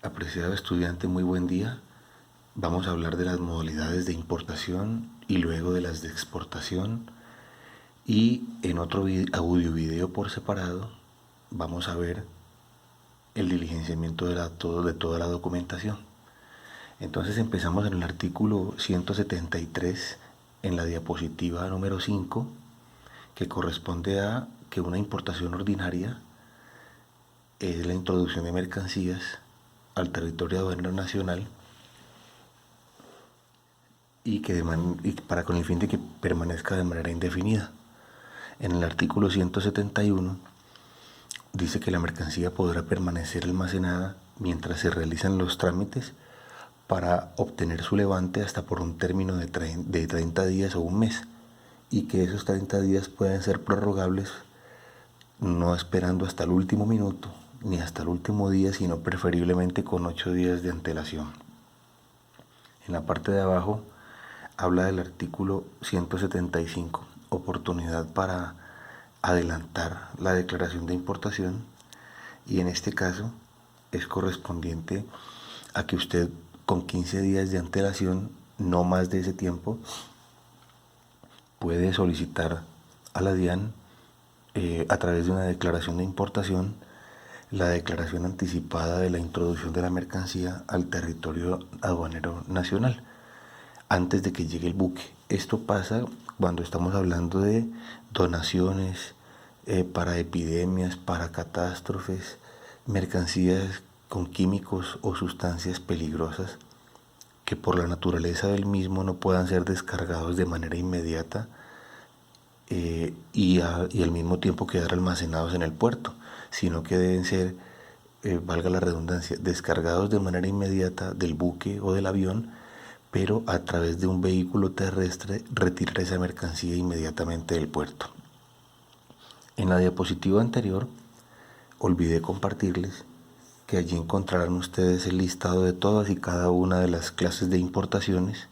Apreciado estudiante, muy buen día. Vamos a hablar de las modalidades de importación y luego de las de exportación. Y en otro audio video por separado vamos a ver el diligenciamiento de toda la documentación. Entonces empezamos en el artículo 173 en la diapositiva número 5, que corresponde a que una importación ordinaria es la introducción de mercancías al territorio aduanero nacional y para con el fin de que permanezca de manera indefinida. En el artículo 171 dice que la mercancía podrá permanecer almacenada mientras se realizan los trámites para obtener su levante hasta por un término de 30 días o un mes, y que esos 30 días pueden ser prorrogables no esperando hasta el último minuto ni hasta el último día, sino preferiblemente con 8 días de antelación. En la parte de abajo habla del artículo 175, oportunidad para adelantar la declaración de importación, y en este caso es correspondiente a que usted con 15 días de antelación, no más de ese tiempo, puede solicitar a la DIAN a través de una declaración de importación la declaración anticipada de la introducción de la mercancía al territorio aduanero nacional antes de que llegue el buque. Esto pasa cuando estamos hablando de donaciones para epidemias, para catástrofes, mercancías con químicos o sustancias peligrosas que por la naturaleza del mismo no puedan ser descargados de manera inmediata y al mismo tiempo quedar almacenados en el puerto, sino que deben ser, valga la redundancia, descargados de manera inmediata del buque o del avión, pero a través de un vehículo terrestre retirar esa mercancía inmediatamente del puerto. En la diapositiva anterior olvidé compartirles que allí encontrarán ustedes el listado de todas y cada una de las clases de importaciones,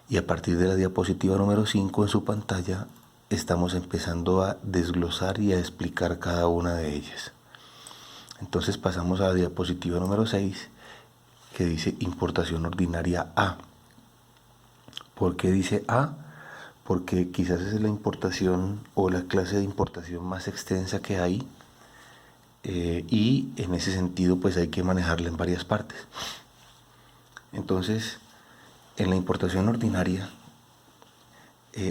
y a partir de la diapositiva número 5 en su pantalla estamos empezando a desglosar y a explicar cada una de ellas. Entonces pasamos a la diapositiva número 6, que dice importación ordinaria A. ¿Por qué dice A? Porque quizás es la importación o la clase de importación más extensa que hay, y en ese sentido pues hay que manejarla en varias partes. Entonces, en la importación ordinaria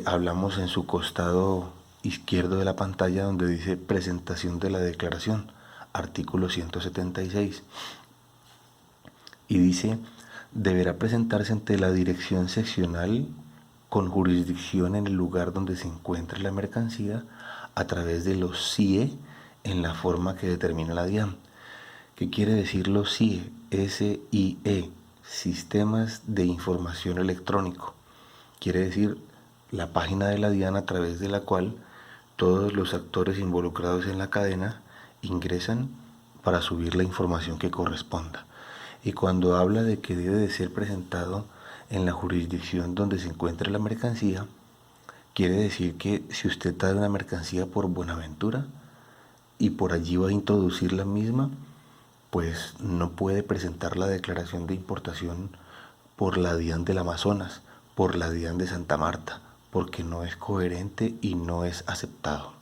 hablamos en su costado izquierdo de la pantalla donde dice presentación de la declaración, artículo 176, y dice deberá presentarse ante la dirección seccional con jurisdicción en el lugar donde se encuentre la mercancía a través de los CIE en la forma que determina la DIAN. ¿Qué quiere decir los CIE? SIE, Sistemas de Información Electrónico. Quiere decir la página de la DIAN a través de la cual todos los actores involucrados en la cadena ingresan para subir la información que corresponda. Y cuando habla de que debe de ser presentado en la jurisdicción donde se encuentre la mercancía, quiere decir que si usted trae una mercancía por Buenaventura y por allí va a introducir la misma, pues no puede presentar la declaración de importación por la DIAN del Amazonas, por la DIAN de Santa Marta, porque no es coherente y no es aceptado.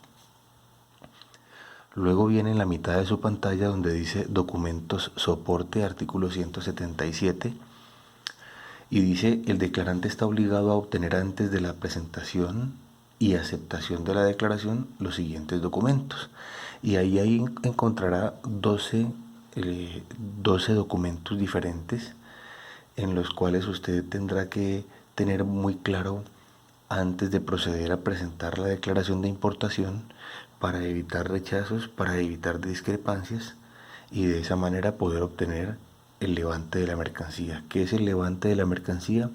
Luego viene en la mitad de su pantalla donde dice documentos soporte, artículo 177, y dice el declarante está obligado a obtener antes de la presentación y aceptación de la declaración los siguientes documentos. Y ahí encontrará 12 documentos diferentes en los cuales usted tendrá que tener muy claro antes de proceder a presentar la declaración de importación para evitar rechazos, para evitar discrepancias y de esa manera poder obtener el levante de la mercancía. ¿Qué es el levante de la mercancía?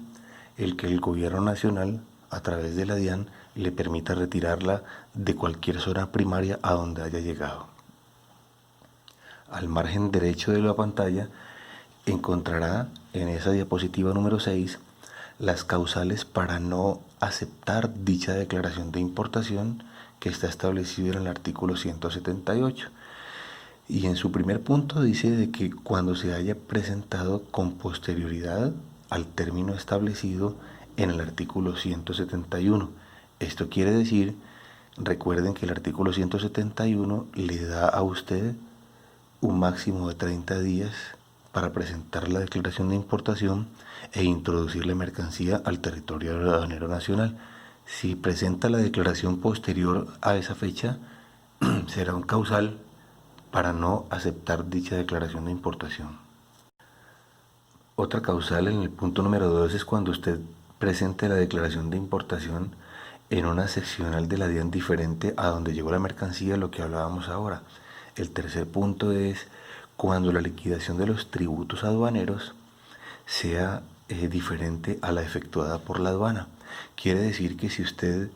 El que el gobierno nacional, a través de la DIAN, le permita retirarla de cualquier zona primaria a donde haya llegado. Al margen derecho de la pantalla encontrará en esa diapositiva número 6 las causales para no aceptar dicha declaración de importación que está establecido en el artículo 178. Y en su primer punto dice de que cuando se haya presentado con posterioridad al término establecido en el artículo 171. Esto quiere decir, recuerden que el artículo 171 le da a usted un máximo de 30 días para presentar la declaración de importación e introducir la mercancía al territorio aduanero nacional. Si presenta la declaración posterior a esa fecha, será un causal para no aceptar dicha declaración de importación. Otra causal en el punto número 2 es cuando usted presente la declaración de importación en una seccional de la DIAN diferente a donde llegó la mercancía, lo que hablábamos ahora. El tercer punto es cuando la liquidación de los tributos aduaneros sea diferente a la efectuada por la aduana. Quiere decir que si usted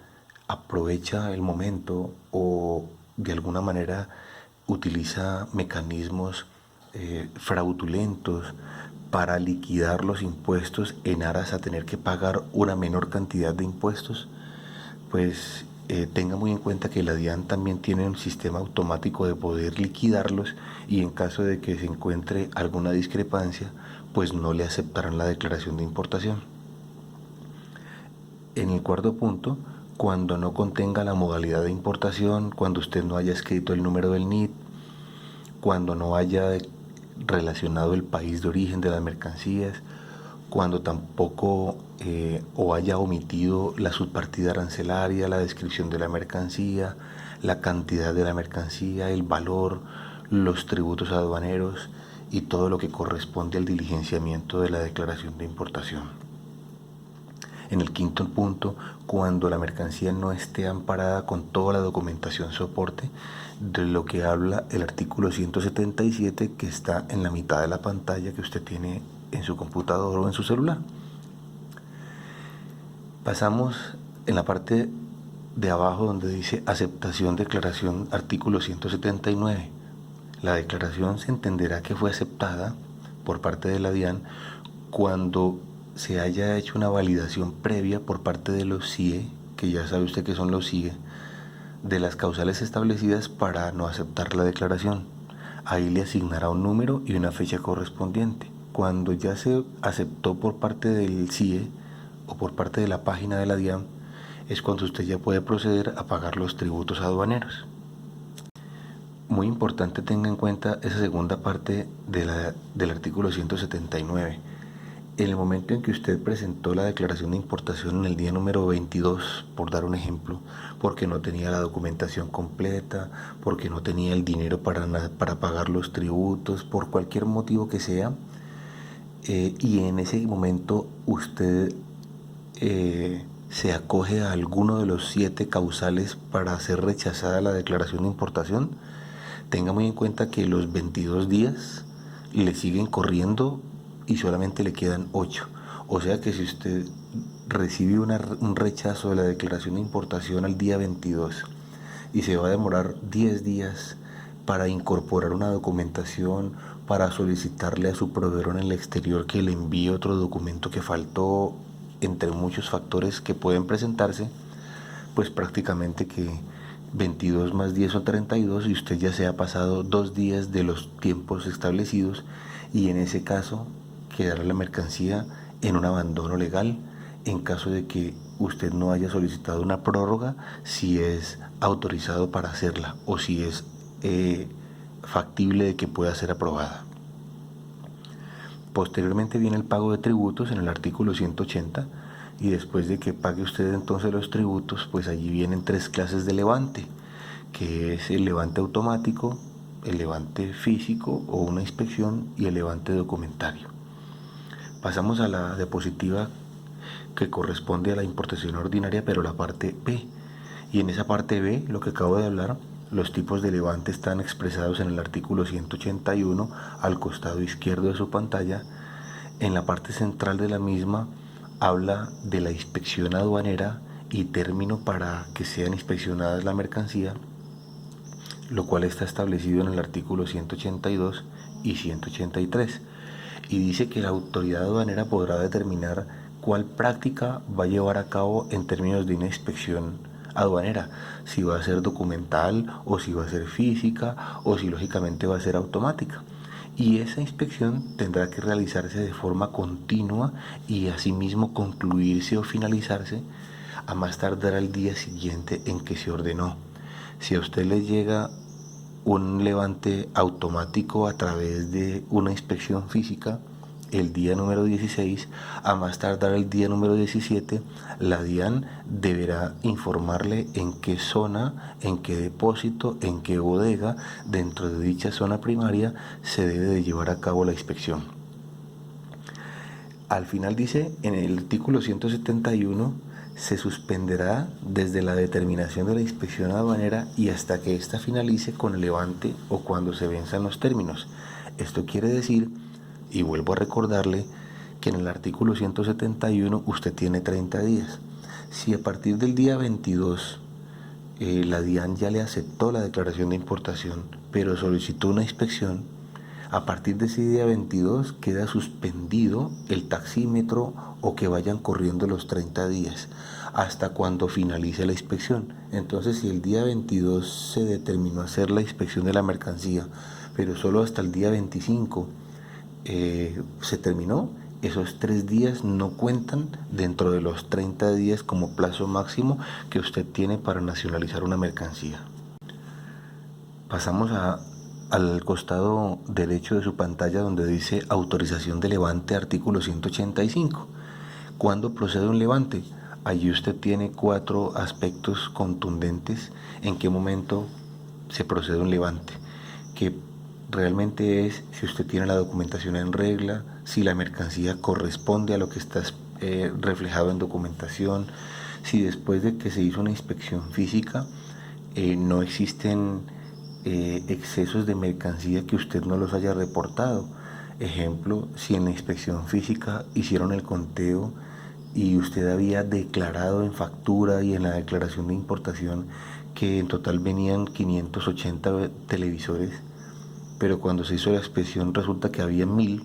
aprovecha el momento o de alguna manera utiliza mecanismos fraudulentos para liquidar los impuestos en aras a tener que pagar una menor cantidad de impuestos, pues tenga muy en cuenta que la DIAN también tiene un sistema automático de poder liquidarlos y en caso de que se encuentre alguna discrepancia, pues no le aceptarán la declaración de importación. En el cuarto punto, cuando no contenga la modalidad de importación, cuando usted no haya escrito el número del NIT, cuando no haya relacionado el país de origen de las mercancías, cuando tampoco o haya omitido la subpartida arancelaria, la descripción de la mercancía, la cantidad de la mercancía, el valor, los tributos aduaneros y todo lo que corresponde al diligenciamiento de la declaración de importación. En el quinto punto, cuando la mercancía no esté amparada con toda la documentación soporte, de lo que habla el artículo 177 que está en la mitad de la pantalla que usted tiene en su computador o en su celular. Pasamos en la parte de abajo donde dice aceptación declaración artículo 179. La declaración se entenderá que fue aceptada por parte de la DIAN cuando se haya hecho una validación previa por parte de los CIE, que ya sabe usted que son los CIE, de las causales establecidas para no aceptar la declaración. Ahí le asignará un número y una fecha correspondiente. Cuando ya se aceptó por parte del CIE o por parte de la página de la DIAN, es cuando usted ya puede proceder a pagar los tributos aduaneros. Muy importante tenga en cuenta esa segunda parte del artículo 179. En el momento en que usted presentó la declaración de importación en el día número 22, por dar un ejemplo, porque no tenía la documentación completa, porque no tenía el dinero para pagar los tributos, por cualquier motivo que sea, y en ese momento usted se acoge a alguno de los 7 causales para ser rechazada la declaración de importación, tenga muy en cuenta que los 22 días le siguen corriendo y solamente le quedan 8. O sea que si usted recibe un rechazo de la declaración de importación al día 22 y se va a demorar 10 días para incorporar una documentación, para solicitarle a su proveedor en el exterior que le envíe otro documento que faltó, entre muchos factores que pueden presentarse, pues prácticamente que 22 más 10 son 32 y usted ya se ha pasado 2 días de los tiempos establecidos y en ese caso quedará la mercancía en un abandono legal en caso de que usted no haya solicitado una prórroga, si es autorizado para hacerla o si es factible de que pueda ser aprobada. Posteriormente viene el pago de tributos en el artículo 180 y después de que pague usted entonces los tributos, pues allí vienen 3 clases de levante, que es el levante automático, el levante físico o una inspección y el levante documentario. Pasamos a la diapositiva que corresponde a la importación ordinaria, pero la parte B. Y en esa parte B, lo que acabo de hablar, los tipos de levante están expresados en el artículo 181 al costado izquierdo de su pantalla. En la parte central de la misma habla de la inspección aduanera y término para que sean inspeccionadas la mercancía, lo cual está establecido en el artículo 182 y 183. Y dice que la autoridad aduanera podrá determinar cuál práctica va a llevar a cabo en términos de una inspección aduanera, si va a ser documental o si va a ser física o si lógicamente va a ser automática. Y esa inspección tendrá que realizarse de forma continua y asimismo concluirse o finalizarse a más tardar al día siguiente en que se ordenó. Si a usted le llega un levante automático a través de una inspección física, el día número 16, a más tardar el día número 17, la DIAN deberá informarle en qué zona, en qué depósito, en qué bodega dentro de dicha zona primaria se debe de llevar a cabo la inspección. Al final dice en el artículo 171, se suspenderá desde la determinación de la inspección aduanera y hasta que ésta finalice con el levante o cuando se venzan los términos. Esto quiere decir, y vuelvo a recordarle, que en el artículo 171 usted tiene 30 días. Si a partir del día 22 la DIAN ya le aceptó la declaración de importación, pero solicitó una inspección, a partir de ese día 22 queda suspendido el taxímetro o que vayan corriendo los 30 días hasta cuando finalice la inspección. Entonces, si el día 22 se determinó hacer la inspección de la mercancía, pero solo hasta el día 25 se terminó, esos 3 días no cuentan dentro de los 30 días como plazo máximo que usted tiene para nacionalizar una mercancía. Pasamos al costado derecho de su pantalla donde dice autorización de levante, artículo 185. ¿Cuándo procede un levante? Allí usted tiene 4 aspectos contundentes en qué momento se procede un levante, que realmente es si usted tiene la documentación en regla, si la mercancía corresponde a lo que está reflejado en documentación, si después de que se hizo una inspección física no existen excesos de mercancía que usted no los haya reportado. Ejemplo, si en la inspección física hicieron el conteo y usted había declarado en factura y en la declaración de importación que en total venían 580 televisores, pero cuando se hizo la inspección resulta que había 1000,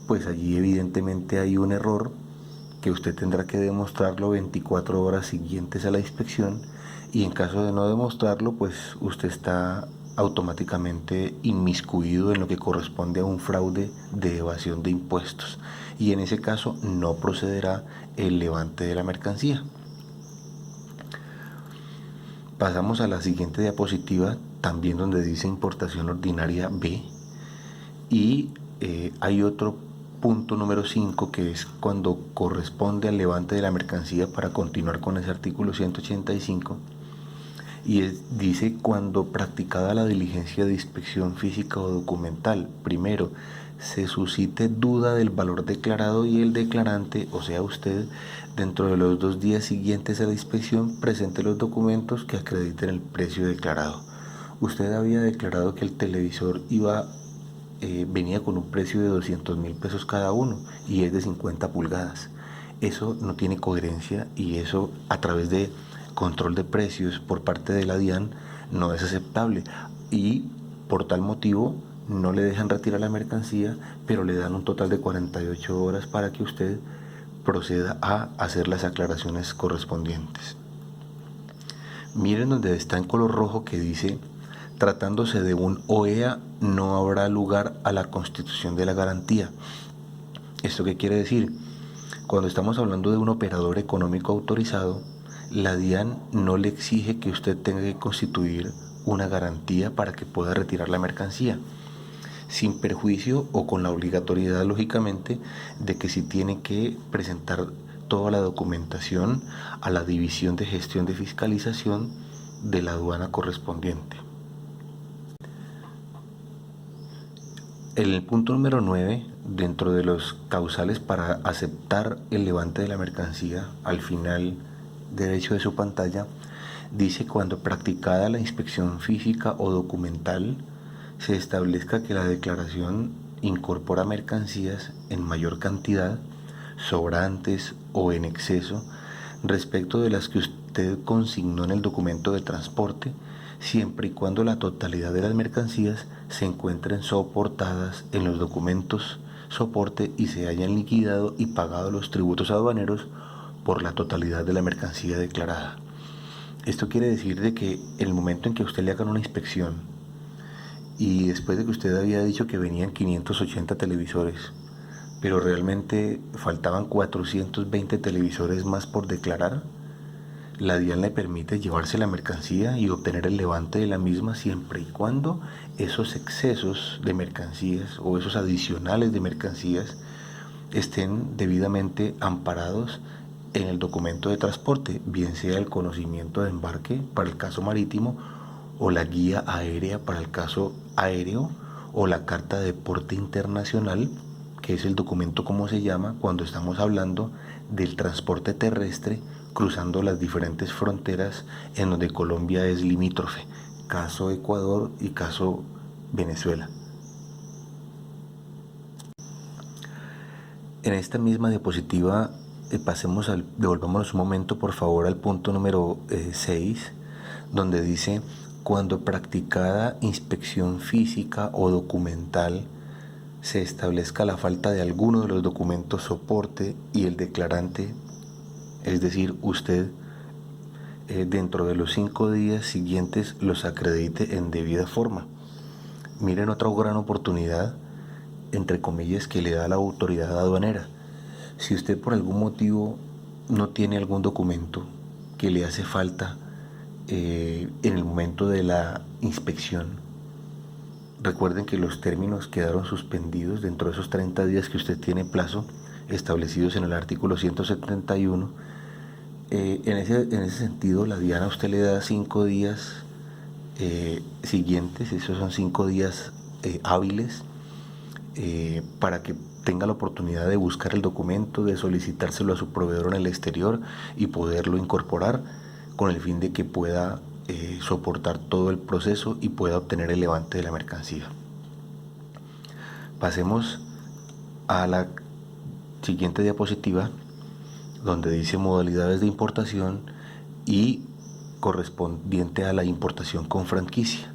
pues allí evidentemente hay un error que usted tendrá que demostrarlo 24 horas siguientes a la inspección, y en caso de no demostrarlo, pues usted está automáticamente inmiscuido en lo que corresponde a un fraude de evasión de impuestos, y en ese caso no procederá el levante de la mercancía. Pasamos a la siguiente diapositiva, también donde dice importación ordinaria B, y hay otro punto número 5 que es cuando corresponde al levante de la mercancía para continuar con ese artículo 185, y dice cuando practicada la diligencia de inspección física o documental, primero, se suscite duda del valor declarado y el declarante, o sea usted, dentro de los 2 días siguientes a la inspección, presente los documentos que acrediten el precio declarado. Usted había declarado que el televisor venía con un precio de 200.000 pesos cada uno y es de 50 pulgadas. Eso no tiene coherencia y eso a través de control de precios por parte de la DIAN no es aceptable, y por tal motivo no le dejan retirar la mercancía, pero le dan un total de 48 horas para que usted proceda a hacer las aclaraciones correspondientes. Miren donde está en color rojo que dice: tratándose de un OEA no habrá lugar a la constitución de la garantía. ¿Esto qué quiere decir? Cuando estamos hablando de un operador económico autorizado, la DIAN no le exige que usted tenga que constituir una garantía para que pueda retirar la mercancía, sin perjuicio o con la obligatoriedad, lógicamente, de que si tiene que presentar toda la documentación a la División de Gestión de Fiscalización de la aduana correspondiente. El punto número 9, dentro de los causales para aceptar el levante de la mercancía, al final derecho de su pantalla, dice cuando practicada la inspección física o documental se establezca que la declaración incorpora mercancías en mayor cantidad, sobrantes o en exceso, respecto de las que usted consignó en el documento de transporte, siempre y cuando la totalidad de las mercancías se encuentren soportadas en los documentos soporte y se hayan liquidado y pagado los tributos aduaneros por la totalidad de la mercancía declarada. Esto quiere decir de que en el momento en que a usted le hagan una inspección y después de que usted había dicho que venían 580 televisores, pero realmente faltaban 420 televisores más por declarar, la DIAN le permite llevarse la mercancía y obtener el levante de la misma siempre y cuando esos excesos de mercancías o esos adicionales de mercancías estén debidamente amparados en el documento de transporte, bien sea el conocimiento de embarque para el caso marítimo o la guía aérea para el caso aéreo o la carta de porte internacional, que es el documento como se llama cuando estamos hablando del transporte terrestre cruzando las diferentes fronteras en donde Colombia es limítrofe, caso Ecuador y caso Venezuela. En esta misma diapositiva, devolvámonos un momento por favor al punto número 6, donde dice, cuando practicada inspección física o documental se establezca la falta de alguno de los documentos soporte y el declarante, es decir, usted, dentro de los 5 días siguientes los acredite en debida forma. Miren otra gran oportunidad, entre comillas, que le da la autoridad aduanera. Si usted por algún motivo no tiene algún documento que le hace falta en el momento de la inspección, recuerden que los términos quedaron suspendidos dentro de esos 30 días que usted tiene plazo establecidos en el artículo 171. En ese sentido, la DIAN a usted le da 5 días siguientes, esos son 5 días hábiles, para que tenga la oportunidad de buscar el documento, de solicitárselo a su proveedor en el exterior y poderlo incorporar con el fin de que pueda soportar todo el proceso y pueda obtener el levante de la mercancía. Pasemos a la siguiente diapositiva, donde dice modalidades de importación y correspondiente a la importación con franquicia.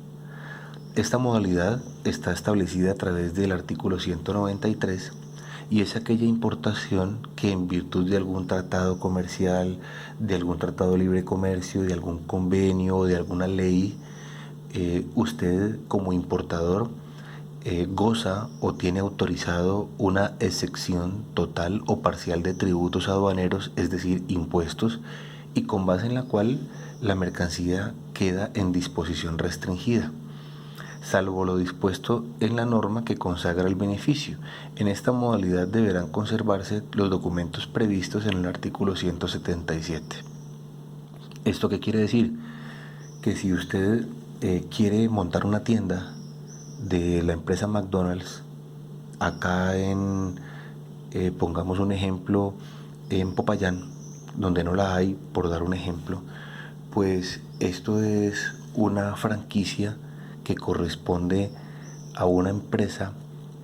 Esta modalidad está establecida a través del artículo 193 y es aquella importación que en virtud de algún tratado comercial, de algún tratado de libre comercio, de algún convenio o de alguna ley, usted como importador goza o tiene autorizado una excepción total o parcial de tributos aduaneros, es decir, impuestos, y con base en la cual la mercancía queda en disposición restringida, salvo lo dispuesto en la norma que consagra el beneficio. En esta modalidad deberán conservarse los documentos previstos en el artículo 177. ¿Esto qué quiere decir? Que si usted quiere montar una tienda de la empresa McDonald's acá pongamos un ejemplo, en Popayán, donde no la hay, por dar un ejemplo, pues esto es una franquicia que corresponde a una empresa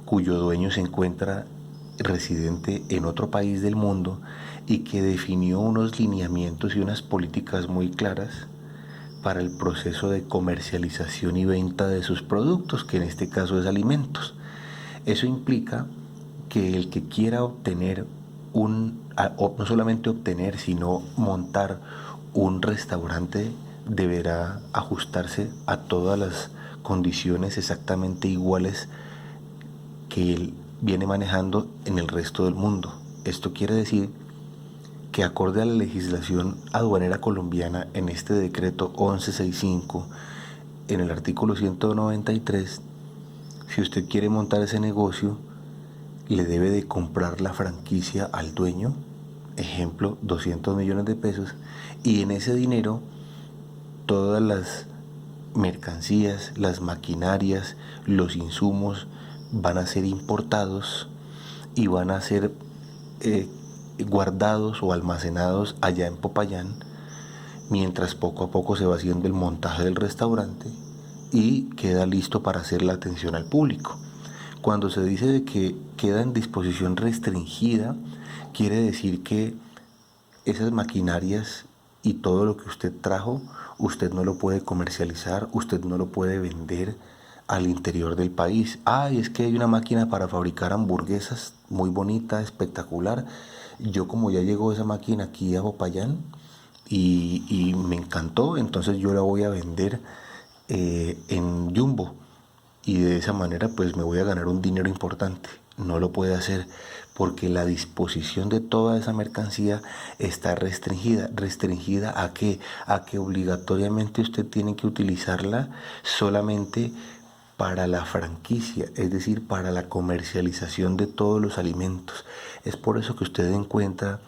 cuyo dueño se encuentra residente en otro país del mundo y que definió unos lineamientos y unas políticas muy claras para el proceso de comercialización y venta de sus productos, que en este caso es alimentos. Eso implica que el que quiera obtener no solamente obtener, sino montar un restaurante, deberá ajustarse a todas las condiciones exactamente iguales que él viene manejando en el resto del mundo. Esto quiere decir que acorde a la legislación aduanera colombiana en este decreto 1165, en el artículo 193, si usted quiere montar ese negocio, le debe de comprar la franquicia al dueño, ejemplo, 200 millones de pesos, y en ese dinero todas las mercancías, las maquinarias, los insumos van a ser importados y van a ser guardados o almacenados allá en Popayán, mientras poco a poco se va haciendo el montaje del restaurante y queda listo para hacer la atención al público. Cuando se dice de que queda en disposición restringida, quiere decir que esas maquinarias y todo lo que usted trajo, usted no lo puede comercializar, usted no lo puede vender al interior del país. Es que hay una máquina para fabricar hamburguesas muy bonita, espectacular. Yo como ya llegó esa máquina aquí a Popayán y me encantó, entonces yo la voy a vender en Jumbo y de esa manera pues me voy a ganar un dinero importante. No lo puede hacer porque la disposición de toda esa mercancía está restringida. ¿Restringida a qué? A que obligatoriamente usted tiene que utilizarla solamente para la franquicia, es decir, para la comercialización de todos los alimentos. Es por eso que usted encuentra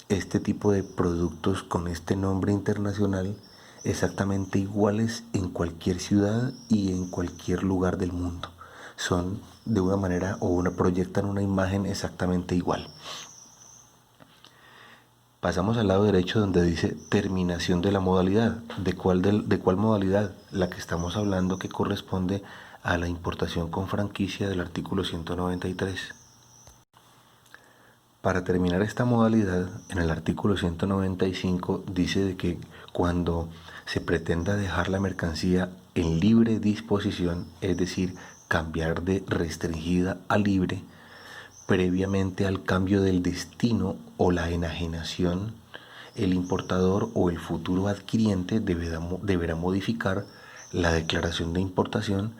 este tipo de productos con este nombre internacional exactamente iguales en cualquier ciudad y en cualquier lugar del mundo. Son de una manera o proyectan una imagen exactamente igual. Pasamos al lado derecho donde dice terminación de la modalidad. ¿De cuál modalidad? La que estamos hablando, que corresponde a la importación con franquicia del artículo 193. Para terminar esta modalidad, en el artículo 195 dice de que cuando se pretenda dejar la mercancía en libre disposición, es decir, cambiar de restringida a libre, previamente al cambio del destino o la enajenación, el importador o el futuro adquiriente deberá modificar la declaración de importación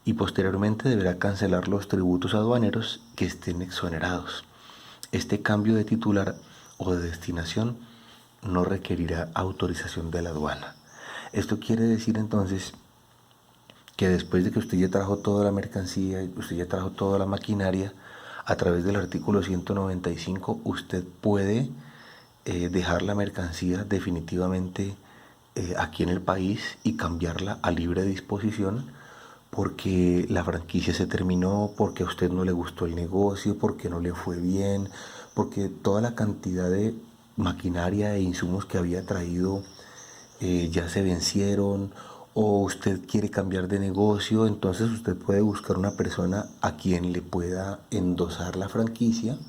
y posteriormente deberá cancelar los tributos aduaneros que estén exonerados. Este cambio de titular o de destinación no requerirá autorización de la aduana. Esto quiere decir entonces que después de que usted ya trajo toda la mercancía, usted ya trajo toda la maquinaria, a través del artículo 195 usted puede dejar la mercancía definitivamente aquí en el país y cambiarla a libre disposición porque la franquicia se terminó, porque a usted no le gustó el negocio, porque no le fue bien, porque toda la cantidad de maquinaria e insumos que había traído ya se vencieron, o usted quiere cambiar de negocio, entonces usted puede buscar una persona a quien le pueda endosar la franquicia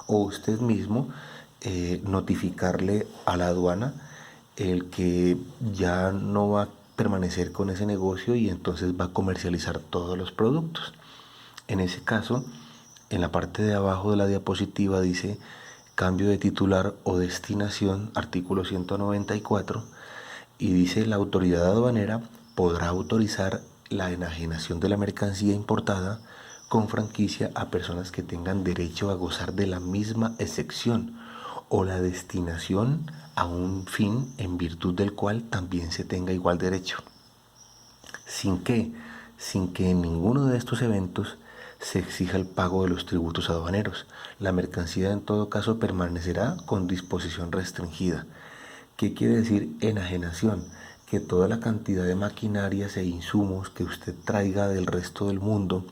o usted mismo notificarle a la aduana el que ya no va a permanecer con ese negocio y entonces va a comercializar todos los productos. En ese caso, en la parte de abajo de la diapositiva dice cambio de titular o destinación, artículo 194, y dice la autoridad aduanera podrá autorizar la enajenación de la mercancía importada con franquicia a personas que tengan derecho a gozar de la misma excepción o la destinación a un fin en virtud del cual también se tenga igual derecho. ¿Sin qué? Sin que en ninguno de estos eventos se exija el pago de los tributos aduaneros. La mercancía en todo caso permanecerá con disposición restringida. ¿Qué quiere decir enajenación? Que toda la cantidad de maquinarias e insumos que usted traiga del resto del mundo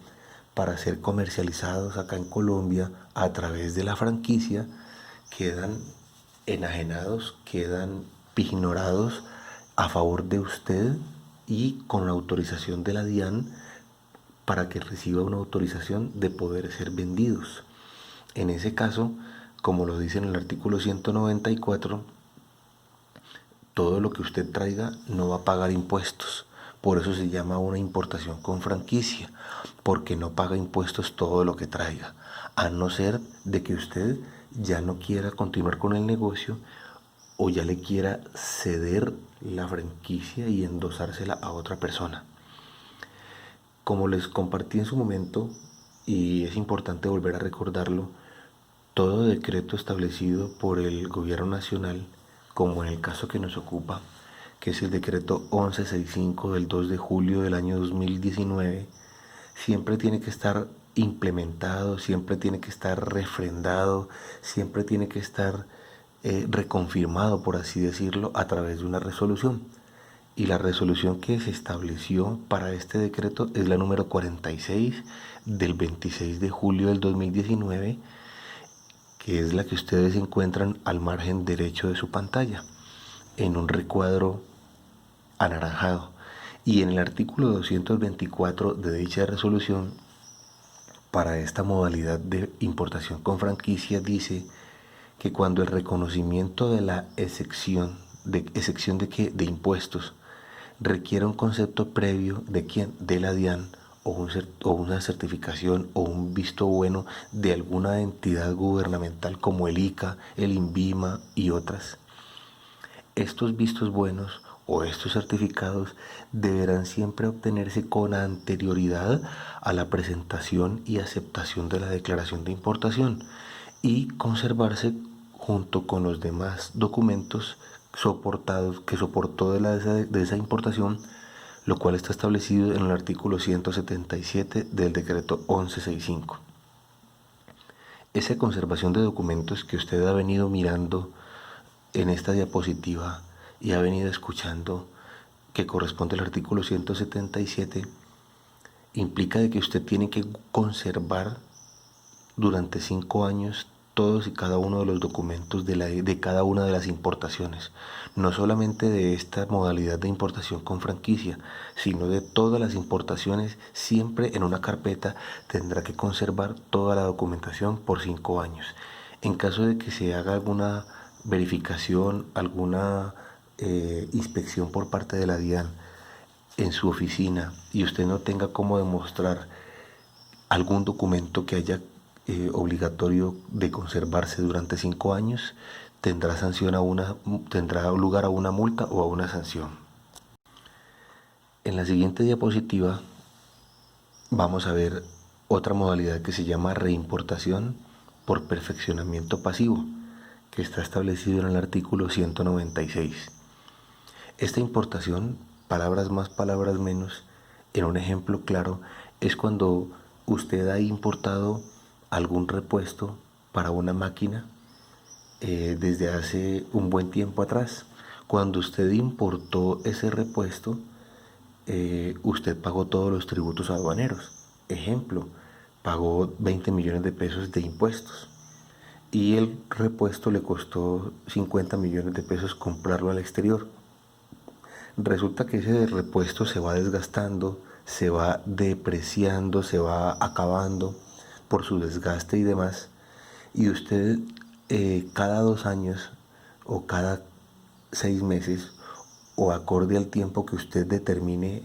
para ser comercializados acá en Colombia a través de la franquicia quedan enajenados, quedan pignorados a favor de usted y con la autorización de la DIAN para que reciba una autorización de poder ser vendidos. En ese caso, como lo dice en el artículo 194, todo lo que usted traiga no va a pagar impuestos. Por eso se llama una importación con franquicia, porque no paga impuestos todo lo que traiga, a no ser de que usted ya no quiera continuar con el negocio o ya le quiera ceder la franquicia y endosársela a otra persona. Como les compartí en su momento, y es importante volver a recordarlo, todo decreto establecido por el gobierno nacional, como en el caso que nos ocupa, que es el decreto 1165 del 2 de julio del año 2019, siempre tiene que estar implementado, siempre tiene que estar refrendado, siempre tiene que estar reconfirmado, por así decirlo, a través de una resolución. Y la resolución que se estableció para este decreto es la número 46 del 26 de julio del 2019, que es la que ustedes encuentran al margen derecho de su pantalla, en un recuadro anaranjado. Y en el artículo 224 de dicha resolución, para esta modalidad de importación con franquicia, dice que cuando el reconocimiento de la excepción de impuestos requiere un concepto previo de quién, de la DIAN, o una certificación o un visto bueno de alguna entidad gubernamental como el ICA, el INVIMA y otras, Estos vistos buenos o estos certificados deberán siempre obtenerse con anterioridad a la presentación y aceptación de la declaración de importación y conservarse junto con los demás documentos soportados que soportó de esa importación, lo cual está establecido en el artículo 177 del decreto 1165. Esa conservación de documentos que usted ha venido mirando en esta diapositiva y ha venido escuchando, que corresponde al artículo 177, implica de que usted tiene que conservar durante 5 años todos y cada uno de los documentos de cada una de las importaciones, no solamente de esta modalidad de importación con franquicia, sino de todas las importaciones. Siempre en una carpeta tendrá que conservar toda la documentación por 5 años. En caso de que se haga alguna verificación, alguna inspección por parte de la DIAN en su oficina y usted no tenga cómo demostrar algún documento que haya obligatorio de conservarse durante 5 años, tendrá lugar a una multa o a una sanción. En la siguiente diapositiva vamos a ver otra modalidad que se llama reimportación por perfeccionamiento pasivo, que está establecido en el artículo 196. Esta importación, palabras más, palabras menos, en un ejemplo claro, es cuando usted ha importado algún repuesto para una máquina desde hace un buen tiempo atrás. Cuando usted importó ese repuesto, usted pagó todos los tributos aduaneros. Ejemplo, pagó 20 millones de pesos de impuestos y el repuesto le costó 50 millones de pesos comprarlo al exterior. Resulta que ese repuesto se va desgastando, se va depreciando, se va acabando por su desgaste y demás, y usted cada 2 años o cada 6 meses o acorde al tiempo que usted determine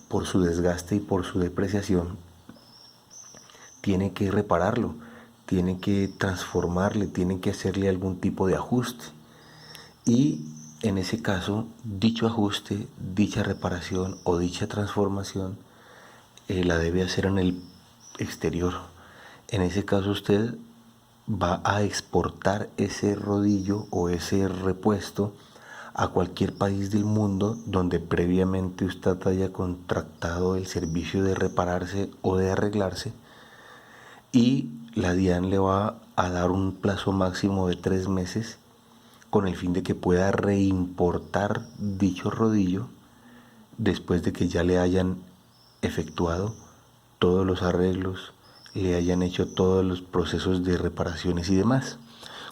por su desgaste y por su depreciación, tiene que repararlo, tiene que transformarle, tiene que hacerle algún tipo de ajuste. Y en ese caso, dicho ajuste, dicha reparación o dicha transformación la debe hacer en el exterior. En ese caso usted va a exportar ese rodillo o ese repuesto a cualquier país del mundo donde previamente usted haya contratado el servicio de repararse o de arreglarse, y la DIAN le va a dar un plazo máximo de 3 meses con el fin de que pueda reimportar dicho rodillo después de que ya le hayan efectuado todos los arreglos, le hayan hecho todos los procesos de reparaciones y demás.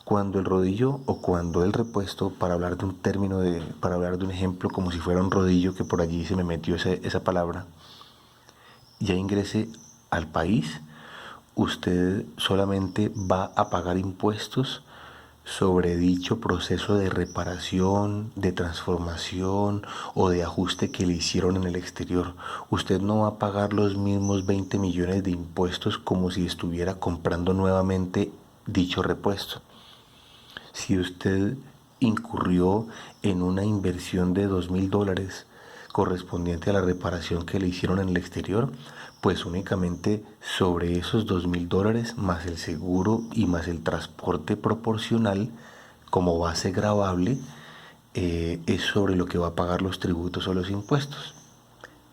Cuando el rodillo o cuando el repuesto, para hablar de un término, para hablar de un ejemplo como si fuera un rodillo, que por allí se me metió esa palabra, ya ingrese al país, usted solamente va a pagar impuestos sobre dicho proceso de reparación, de transformación o de ajuste que le hicieron en el exterior. Usted no va a pagar los mismos 20 millones de impuestos como si estuviera comprando nuevamente dicho repuesto. Si usted incurrió en una inversión de $2,000 correspondiente a la reparación que le hicieron en el exterior, pues únicamente sobre esos $2,000 más el seguro y más el transporte proporcional como base gravable, es sobre lo que va a pagar los tributos o los impuestos.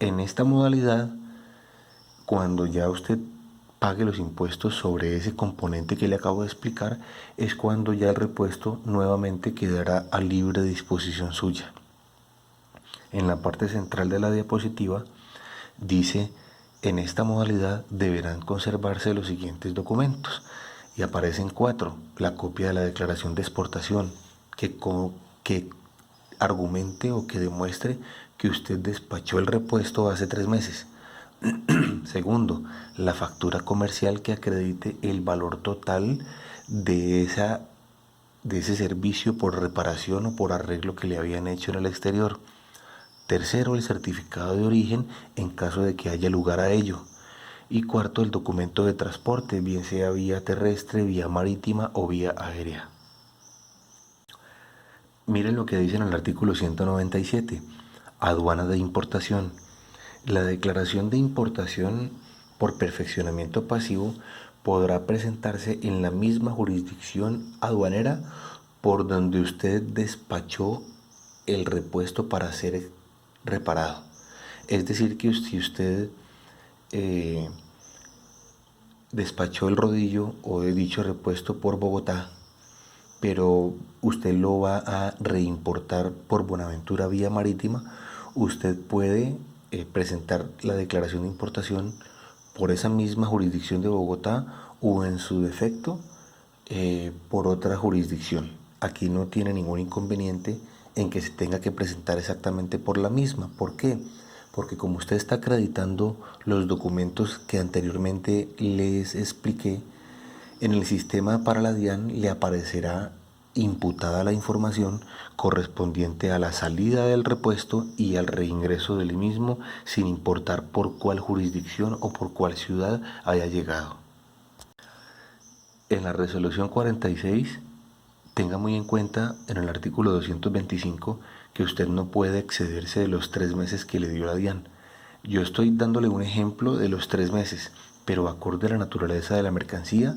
En esta modalidad, cuando ya usted pague los impuestos sobre ese componente que le acabo de explicar, es cuando ya el repuesto nuevamente quedará a libre disposición suya. En la parte central de la diapositiva dice: en esta modalidad deberán conservarse los siguientes documentos, y aparecen 4. La copia de la declaración de exportación que argumente o que demuestre que usted despachó el repuesto hace 3 meses. Segundo, la factura comercial que acredite el valor total de ese servicio por reparación o por arreglo que le habían hecho en el exterior. Tercero, el certificado de origen en caso de que haya lugar a ello. Y cuarto, el documento de transporte, bien sea vía terrestre, vía marítima o vía aérea. Miren lo que dice en el artículo 197, aduana de importación. La declaración de importación por perfeccionamiento pasivo podrá presentarse en la misma jurisdicción aduanera por donde usted despachó el repuesto para ser reparado. Es decir, que si usted eh, despachó el rodillo o de dicho repuesto por Bogotá, pero usted lo va a reimportar por Buenaventura vía marítima, usted puede presentar la declaración de importación por esa misma jurisdicción de Bogotá o en su defecto por otra jurisdicción. Aquí no tiene ningún inconveniente en que se tenga que presentar exactamente por la misma. ¿Por qué? Porque como usted está acreditando los documentos que anteriormente les expliqué, en el sistema para la DIAN le aparecerá imputada la información correspondiente a la salida del repuesto y al reingreso del mismo, sin importar por cuál jurisdicción o por cuál ciudad haya llegado. En la resolución 46, tenga muy en cuenta en el artículo 225 que usted no puede excederse de los 3 meses que le dio la DIAN. Yo estoy dándole un ejemplo de los 3 meses, pero acorde a la naturaleza de la mercancía,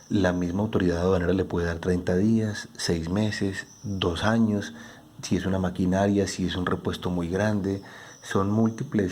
la misma autoridad aduanera le puede dar 30 días, 6 meses, 2 años, si es una maquinaria, si es un repuesto muy grande, son múltiples